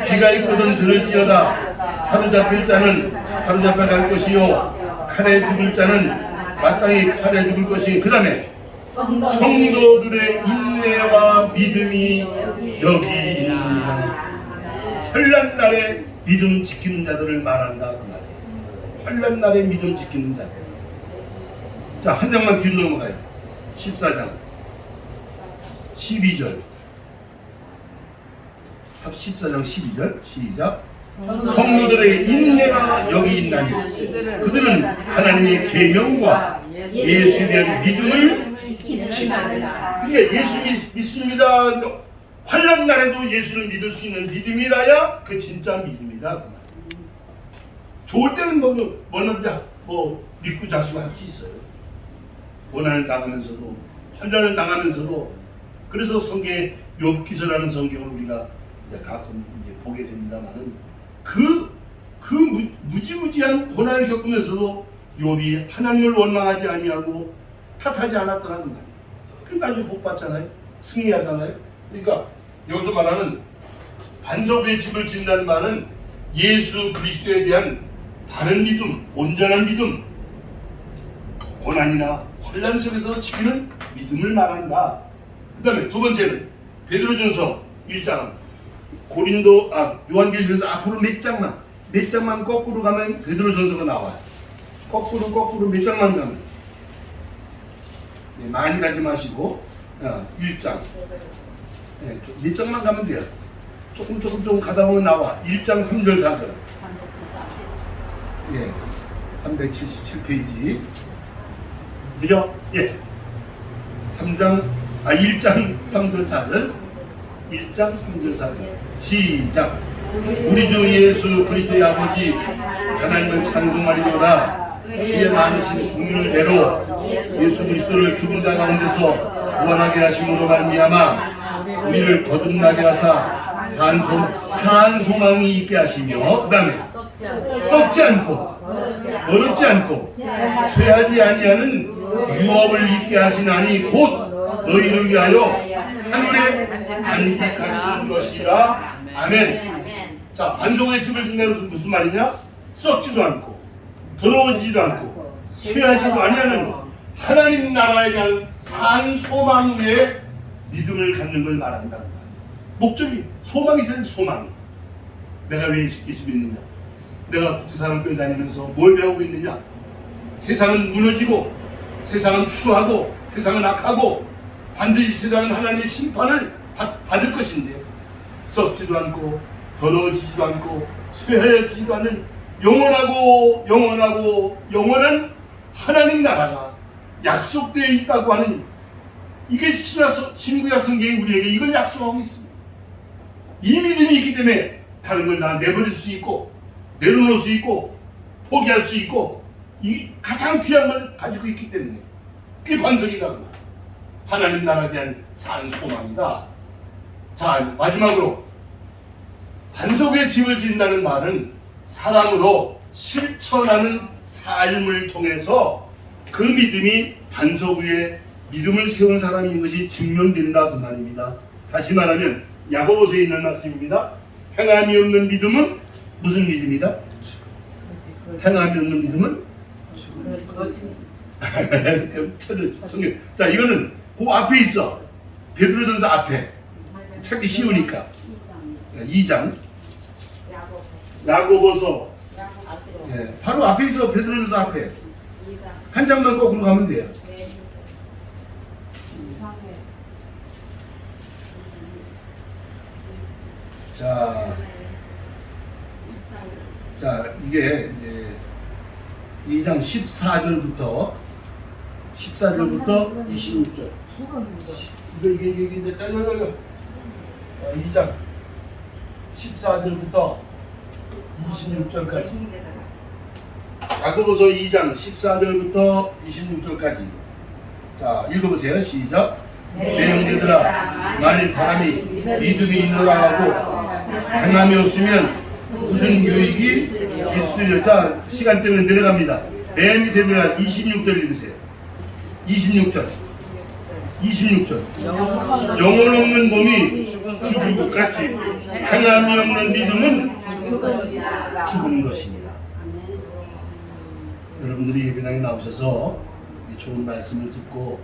귀가 있거든 들을지어다. 사로잡힐 자는 사로잡혀 갈 것이요 칼에 죽을 자는 마땅히 칼에 죽을 것이. 그 다음에 성도들의 인내와 믿음이 여기 있느니라. 환난 날에 믿음 지키는 자들을 말한다 그 말이에요. 환난 날에 믿음 지키는 자들. 자, 한 장만 뒤로 넘어가요. 14장 12절. 14장 12절 시작. 성도들의 인내가 여기 있나니 그들은 하나님의 계명과 예수에 대한 믿음을 지킨다. 그게 예수 믿습니다. 환난 날에도 예수를 믿을 수 있는 믿음이라야 그 진짜 믿음이다. 좋을 때는 뭐든지 믿고 자시고 할 수 있어요. 고난을 당하면서도 환난을 당하면서도. 그래서 성경에 욥기서라는 성경을 우리가 이제 가끔 이제 보게 됩니다만은 그 무지무지한 고난을 겪으면서도 욥이 하나님을 원망하지 아니하고 탓하지 않았더라는 말이에요. 그러니까 아주 복 받잖아요. 승리하잖아요. 그러니까 여기서 말하는 반석 위에 집을 짓는다는 말은 예수 그리스도에 대한 바른 믿음, 온전한 믿음, 고난이나 환난 속에서 지키는 믿음을 말한다. 그 다음에 두 번째는 베드로전서 1장 요한계시록에서 앞으로 몇 장만 거꾸로 가면 베드로전서가 나와요. 거꾸로 몇 장만 가면 많이 가지 마시고 1장 몇 장만 가면 돼요. 조금 가다 보면 나와. 1장 3절 4절. 377페이지. 그죠? 1장 3절 4절. 1장 3절 4절. 시작. 우리 주 예수 그리스도의 아버지 하나님을 찬송하리로다. 그의 많으신 국민을 대로 예수 그리스도를 죽은 자 가운데서 부활하게 하심으로 말미암아 우리를 거듭나게 하사 산 소망이 있게 하시며, 그 다음에 썩지 않고 더럽지 않고 쇠하지 아니하는 유업을 있게 하시나니 곧 너희를 위하여 하늘에 간직하신 것이라. 아멘. 자, 반석의 집을 짓는 무슨 말이냐? 썩지도 않고 더러워지지도 않고 쇠하지도 아니하는 하나님 나라에 대한 산 소망 위에 믿음을 갖는 걸 말한다. 목적이 소망이 있어야 소망이. 내가 왜 예수 믿느냐? 내가 국제사람 교회 다니면서 뭘 배우고 있느냐? 세상은 무너지고 세상은 추하고 세상은 악하고 반드시 세상은 하나님의 심판을 받을 것인데 썩지도 않고 더러워지지도 않고 쇠하여지지도 않는 영원한 하나님 나라가 약속되어 있다고 하는, 이게 신구약 성경이 우리에게 이걸 약속하고 있습니다. 이 믿음이 있기 때문에 다른 걸 다 내버릴 수 있고 내려놓을 수 있고 포기할 수 있고, 이 가장 귀한 걸 가지고 있기 때문에 그게 반석이다. 하나님 나라에 대한 산 소망이다. 자, 마지막으로 반석에 집을 짓는다는 말은 사람으로 실천하는 삶을 통해서 그 믿음이 반석 위에 믿음을 세운 사람인 것이 증명된다 그 말입니다. 다시 말하면 야고보서에 있는 말씀입니다. 행함이 없는 믿음은 무슨 믿음이다? 행함이 없는 믿음은? 성경. 자, 이거는 그 앞에 있어. 베드로전서 앞에. 찾기 쉬우니까. 2장. 야고보서. 바로 앞에 있어. 베드로전서 앞에. 한 장만 거꾸로 가면 돼요. 자, 자, 이게 이제 2장 14절부터 26절. 이게 이제 잘려. 2장 14절부터 26절까지. 야고보서 2장 14절부터 26절까지. 자, 읽어보세요. 시작. 내 형제들아, 만일 사람이 믿음이 있노라 하고 행함이 없으면 무슨 유익이 있으리까? 시간 때문에 내려갑니다. 맨 밑에 내가 26절 읽으세요. 26절. 영혼 없는 몸이 죽은 것 같이 행함이 없는 믿음은 죽은 것이니라. 여러분들이 예배당에 나오셔서 이 좋은 말씀을 듣고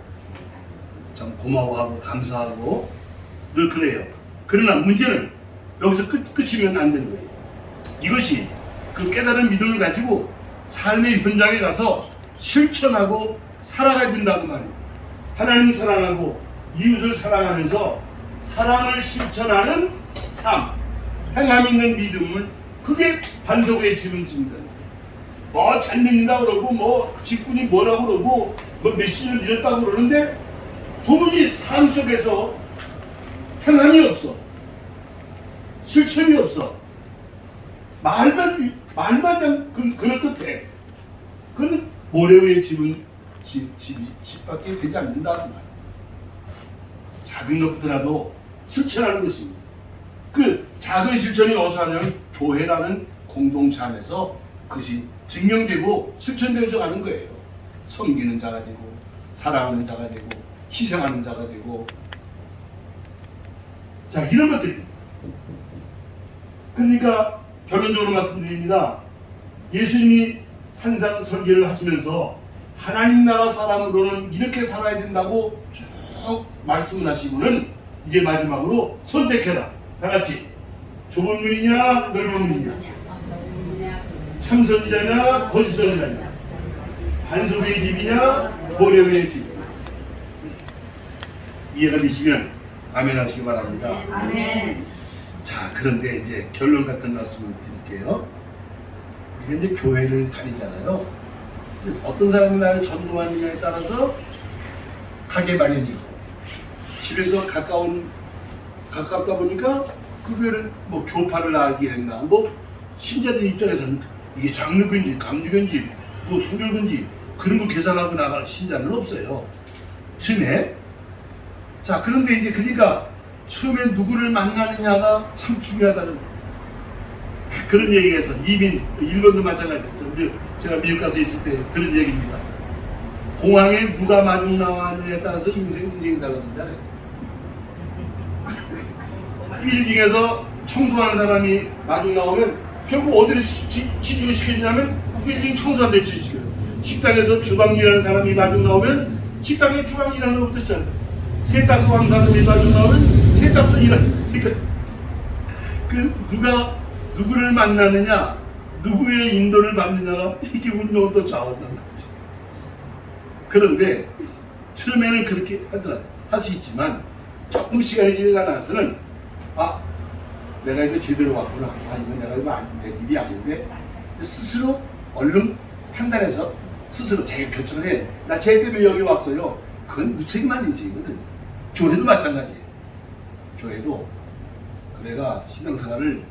참 고마워하고 감사하고 늘 그래요. 그러나 문제는 여기서 끝이면 안 되는 거예요. 이것이 그 깨달은 믿음을 가지고 삶의 현장에 가서 실천하고 살아가야 된다고 말이에요. 하나님 사랑하고 이웃을 사랑하면서 사랑을 실천하는 삶, 행함 있는 믿음을, 그게 반석의 지름집니다. 뭐 잘 믿는다 그러고 뭐 직분이 뭐라고 그러고 뭐 몇십 년 믿었다고 그러는데 도무지 삶 속에서 행함이 없어. 실천이 없어. 말만 그럴듯해. 그건 모래 위에 집은 집밖에 되지 않는다 그 말이야. 작은 것부터라도 실천하는 것입니다. 그 작은 실천이 어디서 하냐면 교회라는 공동체 안에서 그것이 증명되고 실천되어져 가는 거예요. 섬기는 자가 되고 사랑하는 자가 되고 희생하는 자가 되고, 자, 이런 것들이. 그러니까 결론적으로 말씀드립니다. 예수님이 산상 설계를 하시면서 하나님 나라 사람으로는 이렇게 살아야 된다고 쭉 말씀을 하시고는 이제 마지막으로 선택해라. 다 같이. 좁은 문이냐 넓은 문이냐, 참선자냐 거짓 선자냐, 반석의 집이냐 모래 위의 집이냐. 이해가 되시면 아멘 하시기 바랍니다. 아멘. 자, 그런데 이제 결론 같은 말씀을 드릴게요. 우리가 이제 교회를 다니잖아요. 어떤 사람이 나를 전도하느냐에 따라서 가게 마련이고, 집에서 가깝다 보니까 그 교회를 뭐 교파를 나가게 했나, 뭐 신자들 입장에서는 이게 장로교인지 감리교인지 뭐 순교교인지 그런 거 계산하고 나가는 신자는 없어요. 처음에. 자, 그런데 이제 그러니까 처음에 누구를 만나느냐가 참 중요하다는 거예요. 그런 얘기에서 일본도 마찬가지죠. 제가 미국 가서 있을 때 들은 얘기입니다. 공항에 누가 마중 나왔느냐에 따라서 인생이 달라진다. 빌딩에서 청소하는 사람이 마중 나오면 결국 어디를 취직을 시켜주냐면 빌딩 청소하는 데 취직을. 식당에서 주방 일하는 사람이 마중 나오면 식당에 주방 일하는 것부터 시작해요. 세탁소 하는 사람이 마중 나오면 세탁소 일하는. 그러니까 누구를 만나느냐, 누구의 인도를 받느냐가 이게 운명을 또 좌우한다는 거죠. 그런데 처음에는 그렇게 할 수 있지만 조금 시간이 지나가 나서는 내가 이거 제대로 왔구나. 이거 내 일이 아닌데 스스로 얼른 판단해서 스스로 자기가 결정을 해. 나 쟤 때문에 여기 왔어요. 그건 무책임한 인생이거든요. 교회도 마찬가지예요. 교회도 그래가 신앙생활을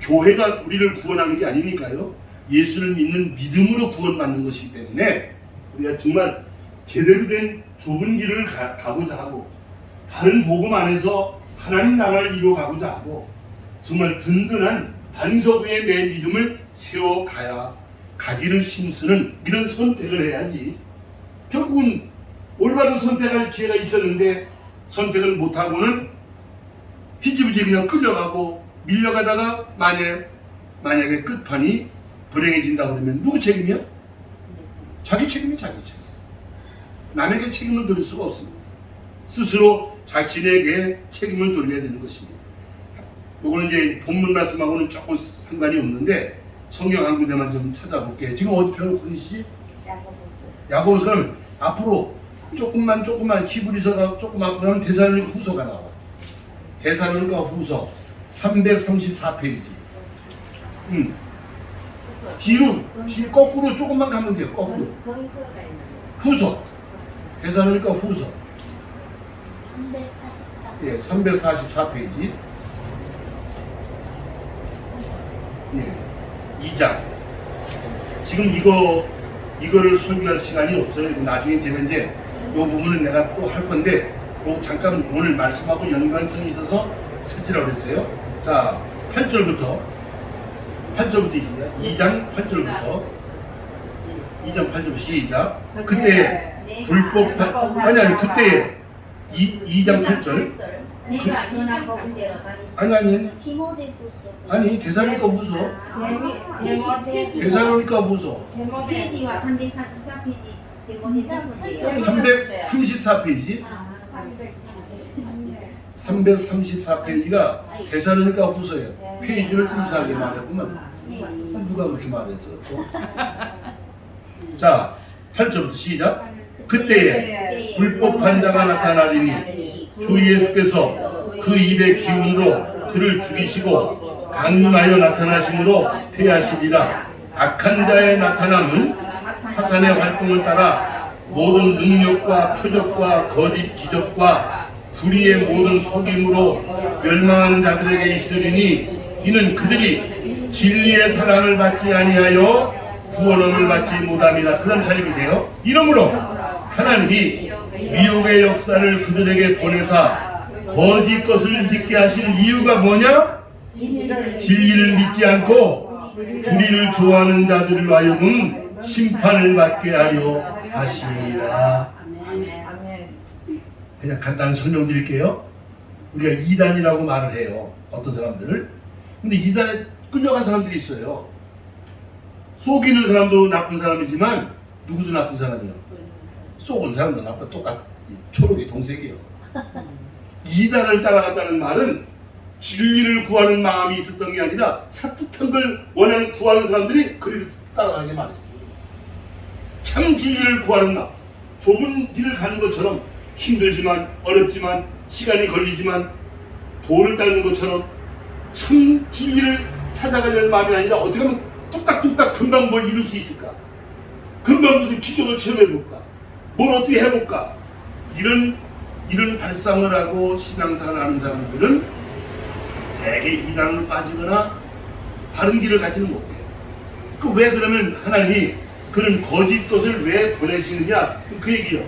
교회가 우리를 구원하는 게 아니니까요. 예수를 믿는 믿음으로 구원받는 것이기 때문에 우리가 정말 제대로 된 좁은 길을 가고자 하고 다른 복음 안에서 하나님 나라를 이루어가고자 하고 정말 든든한 반석 위에 내 믿음을 가기를 힘쓰는 이런 선택을 해야지. 결국은 올바른 선택할 기회가 있었는데 선택을 못하고는 희지부지 그냥 끌려가고 밀려가다가 만약에 끝판이 불행해진다 그러면 누구 책임이야? 자기 책임이 자기 책임. 남에게 책임을 돌릴 수가 없습니다. 스스로 자신에게 책임을 돌려야 되는 것입니다. 요거는 이제 본문 말씀하고는 조금 상관이 없는데 성경 한 군데만 좀 찾아볼게요. 지금 어디 펴놓고 계시지? 야고보서는 앞으로 조금만 히브리서가 조금 앞으로 하면 데살로니가 후서가 나와. 데살로니가 후서 334페이지. 뒤로 거꾸로 조금만 가면 돼요. 거꾸로. 후서. 대사로니까 후서. 344. 예, 344페이지. 네, 2장. 지금 이거를 설교할 시간이 없어요. 나중에 제가 이제 이 부분은 내가 또 할 건데, 요 잠깐 오늘 말씀하고 연관성이 있어서 찾으라고 했어요. 자, 8절부터 있습니다. 2장 8절부터. 2장 8절 시작. 그때 불법 그때 2장 8절. 내가 전한 복음대로 다니시. 아니 디모데후서. 아니 대살로니가 후서. 대살로니가 후서. 페이지와 344페이지 데모데후서인데요. 334페이지. 334페이지가 대살로니가 후서예요. 페이지를 또 이상하게 말했구만. 누가 그렇게 말했어? 자, 8절부터 시작. 그때에 불법한 자가 나타나리니 주 예수께서 그 입의 기운으로 그를 죽이시고 강림하여 나타나심으로 패하시리라. 악한 자의 나타남은 사탄의 활동을 따라 모든 능력과 표적과 거짓 기적과 불의의 모든 속임으로 멸망하는 자들에게 있으리니 이는 그들이 진리의 사랑을 받지 아니하여 구원을 받지 못함이라. 그 다음 잘 읽으세요. 이러므로 하나님이 미혹의 역사를 그들에게 보내사 거짓 것을 믿게 하신 이유가 뭐냐? 진리를 믿지 않고 불의를 좋아하는 자들로 하여금 심판을 받게 하려 하시니라. 그냥 간단히 설명드릴게요. 우리가 이단이라고 말을 해요. 어떤 사람들을. 근데 이단에 끌려간 사람들이 있어요. 속이는 사람도 나쁜 사람이지만 누구도 나쁜 사람이요. 속은 사람도 나쁜, 똑같아. 초록이 동색이요. 이단을 따라갔다는 말은 진리를 구하는 마음이 있었던 게 아니라 사특한 걸 원하는 구하는 사람들이 그리를 따라가게 말해요. 참 진리를 구하는 마음, 좁은 길을 가는 것처럼 힘들지만 어렵지만 시간이 걸리지만 돌을 닦는 것처럼 참 진리를 찾아가려는 마음이 아니라 어떻게 하면 뚝딱뚝딱 금방 뭘 이룰 수 있을까? 금방 무슨 기적을 체험해볼까? 뭘 어떻게 해볼까? 이런 발상을 하고 신앙생활을 하는 사람들은 대개 이단으로 빠지거나 바른 길을 가지는 못해요. 왜 그러면 하나님이 그런 거짓 것을 왜 보내시느냐? 그 얘기요.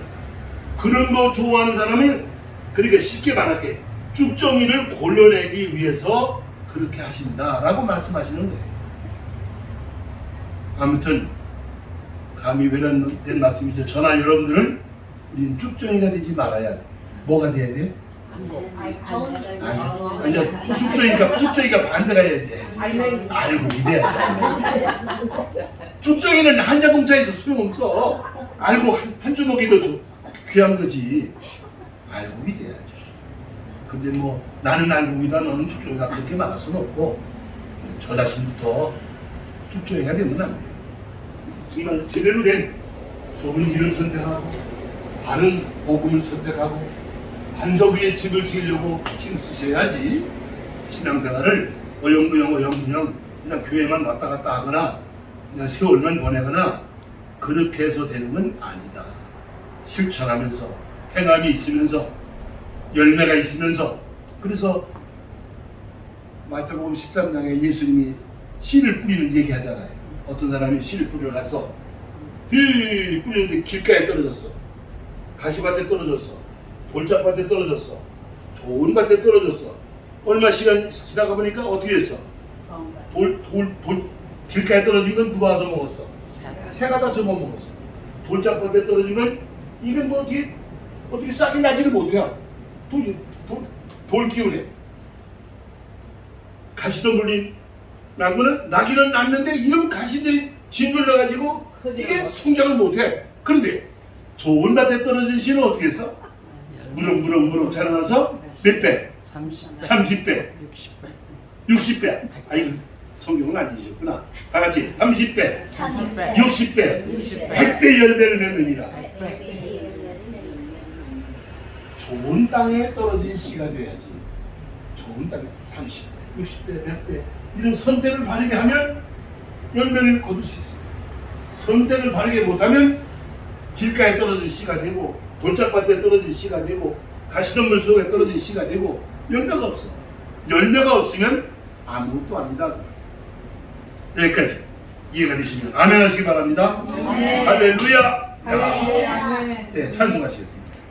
그런 거 좋아하는 사람을 그러니까 쉽게 말할게 쭉정이를 골라내기 위해서 그렇게 하신다라고 말씀하시는 거예요. 아무튼 감히 외람된 말씀이죠. 저나 여러분들은 우리는 쭉정이가 되지 말아야 돼. 뭐가 돼야 돼? 아니야. 쭉정이가 반대가 해야 돼. 알곡이 돼야 돼. 쭉정이는 한 자동차에서 소용없어. 알곡 한 주먹이 더 귀한 거지. 알곡이 돼야지. 근데 뭐 나는 알곡이다 너는 쭉정이가 그렇게 말할 수는 없고 저 자신부터 쭉정이가 되면 안 돼요. 정말 제대로 된 좁은 길을 선택하고 바른 복음을 선택하고 반석 위에 집을 지으려고 힘쓰셔야지 신앙생활을 어영부영 그냥 교회만 왔다 갔다 하거나 그냥 세월만 보내거나 그렇게 해서 되는 건 아니다. 실천하면서 행함이 있으면서 열매가 있으면서. 그래서 마태복음 13장에 예수님이 씨를 뿌리는 얘기하잖아요. 어떤 사람이 씨를 뿌리러 가서 뿌리는데 길가에 떨어졌어. 가시밭에 떨어졌어. 돌짝밭에 떨어졌어. 좋은 밭에 떨어졌어. 얼마 시간 지나가 보니까 어떻게 됐어? 길가에 떨어진 건 누가 와서 먹었어? 새가 다 접어먹었어. 돌짝밭에 떨어진 건 이건 뭐 어떻게 싹이 나지를 못해요. 돌 기운에 가시덤불이 나무는 나기는 났는데 이런 가시들이 짓눌러가지고 이게 성장을 못해. 그런데 좋은 밭에 떨어진 씨는 어떻게 했어? 무럭무럭 자라나서 몇 배? 30배 60배 아이고 성경은 안 읽으셨구나. 다같이 30배 60배 100배 10배를 맺느니라. 좋은 땅에 떨어진 씨가 돼야지. 좋은 땅에 30배 60배 100배 이런 선택을 바르게 하면 열매를 거둘 수 있습니다. 선택을 바르게 못하면 길가에 떨어진 씨가 되고 돌짝밭에 떨어진 씨가 되고 가시덤불 속에 떨어진 씨가 되고 열매가 없어. 열매가 없으면 아무것도 아니다. 여기까지 이해가 되시면 아멘 하시기 바랍니다. 네. 할렐루야. 할렐루야. 네, 찬송하시겠습니다.